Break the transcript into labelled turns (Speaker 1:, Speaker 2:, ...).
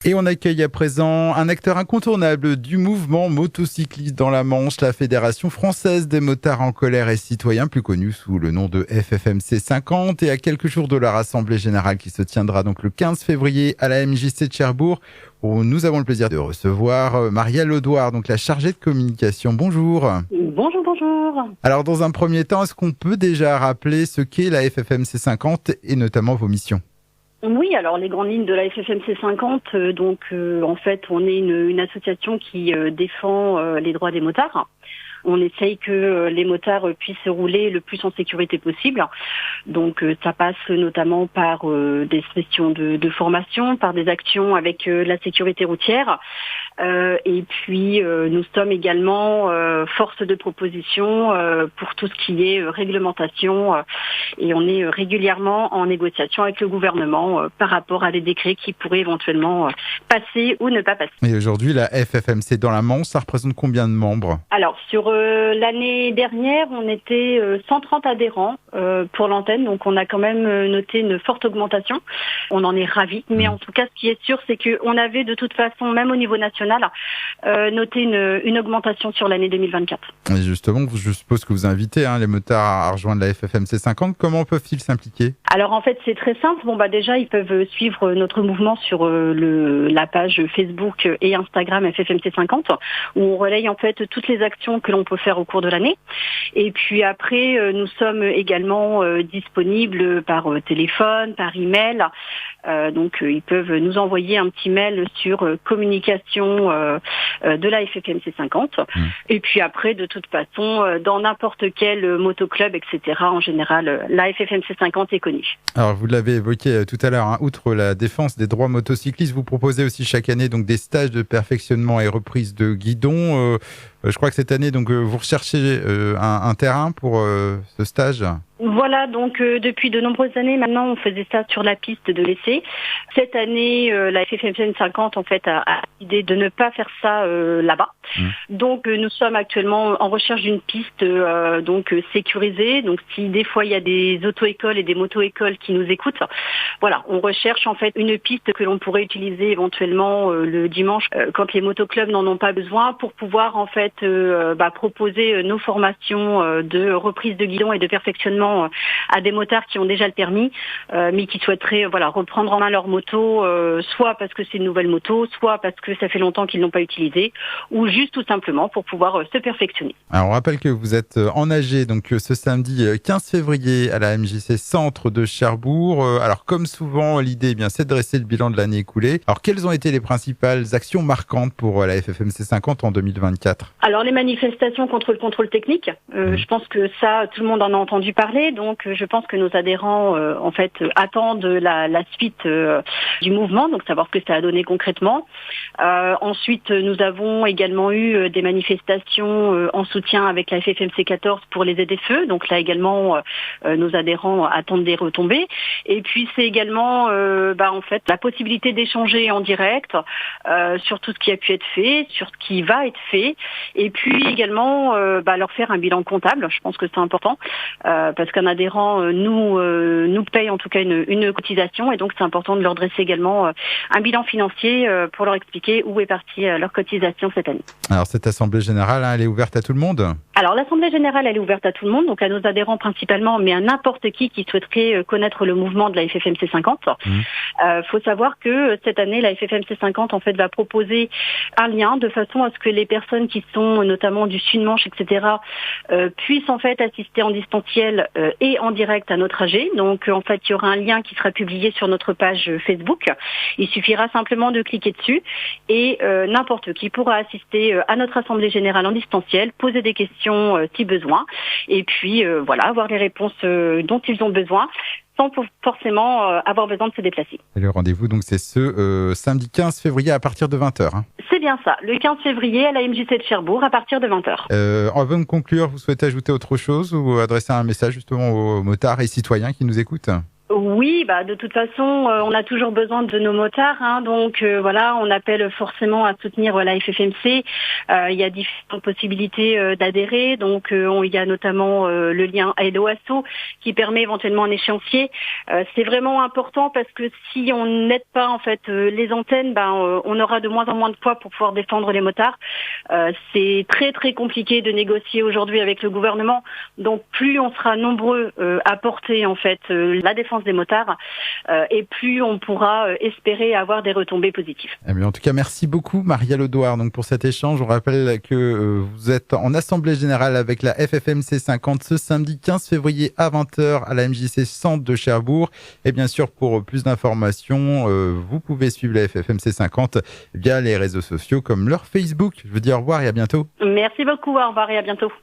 Speaker 1: Et on accueille à présent un acteur incontournable du mouvement motocycliste dans la Manche, la Fédération française des motards en colère et citoyens, plus connue sous le nom de FFMC 50, et à quelques jours de leur assemblée générale qui se tiendra donc le 15 février à la MJC de Cherbourg, où nous avons le plaisir de recevoir Marielle Audouard, donc la chargée de communication. Bonjour.
Speaker 2: Bonjour, bonjour.
Speaker 1: Alors dans un premier temps, est-ce qu'on peut déjà rappeler ce qu'est la FFMC 50 et notamment vos missions ?
Speaker 2: Oui, alors les grandes lignes de la FFMC 50, en fait, on est une association qui défend les droits des motards. On essaye que les motards puissent rouler le plus en sécurité possible. Donc ça passe notamment par des sessions de formation, par des actions avec la sécurité routière. Et puis nous sommes également force de proposition pour tout ce qui est réglementation. Et on est régulièrement en négociation avec le gouvernement par rapport à des décrets qui pourraient éventuellement passer ou ne pas passer.
Speaker 1: Et aujourd'hui, la FFMC dans la Manche, ça représente combien de membres ?
Speaker 2: Alors sur l'année dernière, on était 130 adhérents pour l'antenne, donc on a quand même noté une forte augmentation. On en est ravis, mais en tout cas, ce qui est sûr, c'est qu'on avait de toute façon, même au niveau national, noté une augmentation sur l'année 2024.
Speaker 1: Et justement, je suppose que vous invitez les motards à rejoindre la FFMC 50. Comment peuvent-ils s'impliquer ?
Speaker 2: Alors en fait, c'est très simple. Déjà, ils peuvent suivre notre mouvement sur la page Facebook et Instagram FFMC 50, où on relaye en fait toutes les actions que l'on peut faire au cours de l'année. Et puis après, nous sommes également disponibles par téléphone, par email. Donc ils peuvent nous envoyer un petit mail sur communication de la FFMC 50. Et puis après, de toute façon, dans n'importe quel motoclub, etc., en général, la FFMC 50 est connue.
Speaker 1: Alors vous l'avez évoqué tout à l'heure, outre la défense des droits motocyclistes, vous proposez aussi chaque année donc des stages de perfectionnement et reprise de guidon. Je crois que cette année, donc, vous recherchez un terrain pour ce stage.
Speaker 2: Voilà, donc depuis de nombreuses années maintenant, on faisait ça sur la piste de l'essai. Cette année, la FFMC 50 en fait a décidé de ne pas faire ça là-bas. Donc nous sommes actuellement en recherche d'une piste sécurisée. Donc si des fois il y a des auto-écoles et des moto-écoles qui nous écoutent, voilà, on recherche en fait une piste que l'on pourrait utiliser éventuellement le dimanche quand les motoclubs n'en ont pas besoin, pour pouvoir en fait proposer nos formations de reprise de guidon et de perfectionnement à des motards qui ont déjà le permis, mais qui souhaiteraient reprendre en main leur moto, soit parce que c'est une nouvelle moto, soit parce que ça fait longtemps qu'ils l'ont pas utilisée, ou juste tout simplement pour pouvoir se perfectionner.
Speaker 1: Alors on rappelle que vous êtes en AG, donc ce samedi 15 février à la MJC Centre de Cherbourg. Alors comme souvent, l'idée c'est de dresser le bilan de l'année écoulée. Alors quelles ont été les principales actions marquantes pour la FFMC 50 en 2024 ?
Speaker 2: Alors les manifestations contre le contrôle technique, je pense que ça, tout le monde en a entendu parler, donc je pense que nos adhérents attendent la suite du mouvement, donc savoir ce que ça a donné concrètement. Ensuite, nous avons également eu des manifestations en soutien avec la FFMC 14 pour les ZFE, donc là également nos adhérents attendent des retombées. Et puis c'est également la possibilité d'échanger en direct sur tout ce qui a pu être fait, sur ce qui va être fait. Et puis également leur faire un bilan comptable. Je pense que c'est important parce qu'un adhérent nous paye en tout cas une cotisation, et donc c'est important de leur dresser également un bilan financier pour leur expliquer où est partie leur cotisation cette année.
Speaker 1: Alors cette assemblée générale, elle est ouverte à tout le monde ?
Speaker 2: Alors l'assemblée générale, elle est ouverte à tout le monde, donc à nos adhérents principalement, mais à n'importe qui souhaiterait connaître le mouvement de la FFMC 50. Faut savoir que cette année, la FFMC 50 en fait va proposer un lien de façon à ce que les personnes qui sont notamment du Sud-Manche, etc., puissent en fait assister en distanciel et en direct à notre AG. Donc en fait, il y aura un lien qui sera publié sur notre page Facebook. Il suffira simplement de cliquer dessus et n'importe qui pourra assister à notre assemblée générale en distanciel, poser des questions si besoin, et puis avoir les réponses dont ils ont besoin, sans forcément avoir besoin de se déplacer.
Speaker 1: Et le rendez-vous, donc, c'est ce samedi 15 février à partir de 20h.
Speaker 2: C'est bien ça, le 15 février à la MJC de Cherbourg à partir de 20h.
Speaker 1: Avant de conclure, vous souhaitez ajouter autre chose ou adresser un message justement aux motards et citoyens qui nous écoutent ?
Speaker 2: Oui, de toute façon, on a toujours besoin de nos motards, hein, donc voilà, on appelle forcément à soutenir la FFMC. Il y a différentes possibilités d'adhérer, donc il y a notamment le lien Aide-Asso qui permet éventuellement un échéancier. C'est vraiment important parce que si on n'aide pas en fait les antennes, on aura de moins en moins de poids pour pouvoir défendre les motards. C'est très très compliqué de négocier aujourd'hui avec le gouvernement, donc plus on sera nombreux à porter en fait la défense des motards, et plus on pourra espérer avoir des retombées positives.
Speaker 1: Mais en tout cas, merci beaucoup Maria Lodoir donc pour cet échange. On rappelle que vous êtes en assemblée générale avec la FFMC 50 ce samedi 15 février à 20h à la MJC Centre de Cherbourg. Et bien sûr, pour plus d'informations, vous pouvez suivre la FFMC 50 via les réseaux sociaux comme leur Facebook. Je vous dis au revoir et à bientôt.
Speaker 2: Merci beaucoup, au revoir et à bientôt.